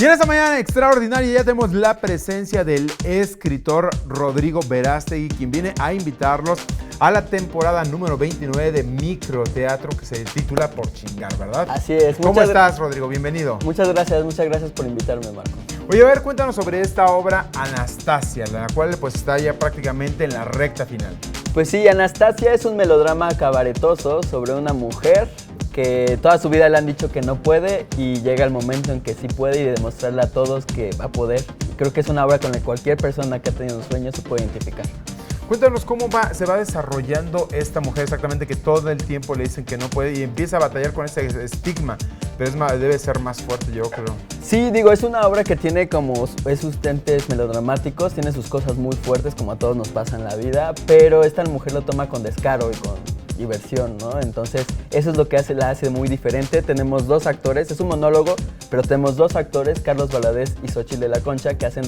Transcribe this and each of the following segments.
Y en esta mañana extraordinaria ya tenemos la presencia del escritor Rodrigo Verástegui, quien viene a invitarlos a la temporada número 29 de Microteatro, que se titula Por Chingar, ¿verdad? Así es. ¿Cómo estás, Rodrigo? Bienvenido. Muchas gracias por invitarme, Marco. Oye, a ver, cuéntanos sobre esta obra Anastasia, la cual pues está ya prácticamente en la recta final. Pues sí, Anastasia es un melodrama cabaretoso sobre una mujer que toda su vida le han dicho que no puede y llega el momento en que sí puede y demostrarle a todos que va a poder. Creo que es una obra con la que cualquier persona que ha tenido un sueño se puede identificar. Cuéntanos cómo se va desarrollando esta mujer exactamente, que todo el tiempo le dicen que no puede y empieza a batallar con ese estigma, pero debe ser más fuerte, yo creo. Sí, digo, es una obra que tiene como sus tintes melodramáticos, tiene sus cosas muy fuertes como a todos nos pasa en la vida, pero esta mujer lo toma con descaro y con diversión, ¿no? Entonces, eso es lo que la hace muy diferente. Tenemos dos actores, es un monólogo, pero tenemos dos actores, Carlos Valadez y Xochitl de la Concha, que hacen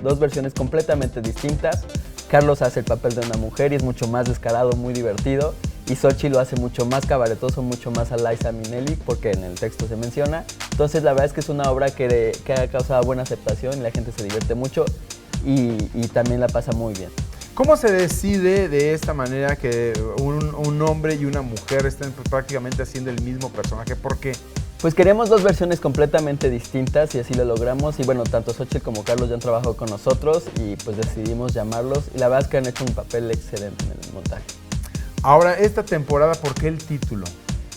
dos versiones completamente distintas. Carlos hace el papel de una mujer y es mucho más descarado, muy divertido. Y Xochitl lo hace mucho más cabaretoso, mucho más a Liza Minnelli, porque en el texto se menciona. Entonces, la verdad es que es una obra que ha causado buena aceptación y la gente se divierte mucho y también la pasa muy bien. ¿Cómo se decide de esta manera que un hombre y una mujer estén prácticamente haciendo el mismo personaje? ¿Por qué? Pues queríamos dos versiones completamente distintas y así lo logramos. Y bueno, tanto Xochitl como Carlos ya han trabajado con nosotros y pues decidimos llamarlos. Y la verdad es que han hecho un papel excelente en el montaje. Ahora, esta temporada, ¿por qué el título?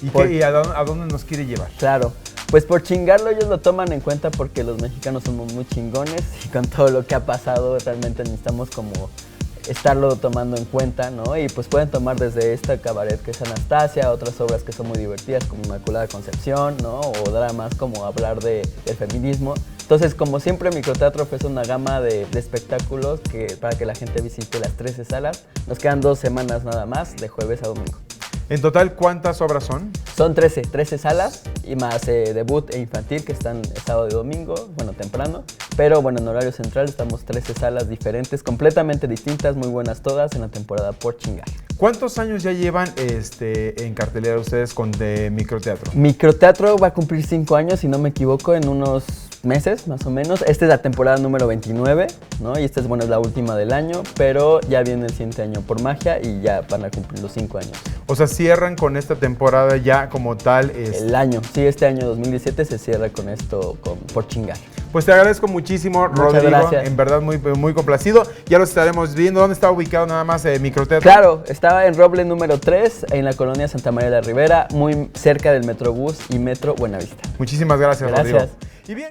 ¿Y a dónde nos quiere llevar? Claro, pues por chingarlo ellos lo toman en cuenta porque los mexicanos somos muy chingones y con todo lo que ha pasado realmente necesitamos como estarlo tomando en cuenta, ¿no? Y pues pueden tomar desde esta cabaret que es Anastasia, otras obras que son muy divertidas como Inmaculada Concepción, ¿no? O dramas como hablar del feminismo. Entonces, como siempre, Microteatro ofrece una gama de espectáculos para que la gente visite las 13 salas. Nos quedan 2 semanas nada más, de jueves a domingo. En total, ¿cuántas obras son? Son 13 salas y más debut e infantil que están sábado y domingo, bueno, temprano. Pero bueno, en horario central estamos 13 salas diferentes, completamente distintas, muy buenas todas en la temporada Por Chingar. ¿Cuántos años ya llevan en cartelera ustedes con de Microteatro? Microteatro va a cumplir 5 años, si no me equivoco, en unos meses más o menos. Esta es la temporada número 29, ¿no? Y esta es, bueno, es la última del año, pero ya viene el siguiente año por magia y ya van a cumplir los 5 años. O sea, cierran con esta temporada ya como tal. El año, sí, este año 2017 se cierra con esto, Por Chingar. Pues te agradezco muchísimo, Rodrigo. Gracias. En verdad muy complacido. Ya los estaremos viendo. ¿Dónde está ubicado nada más Microteatro? Claro, estaba en Roble número 3, en la colonia Santa María de la Ribera, muy cerca del Metrobús y Metro Buenavista. Muchísimas gracias, Rodrigo. Gracias. Y bien.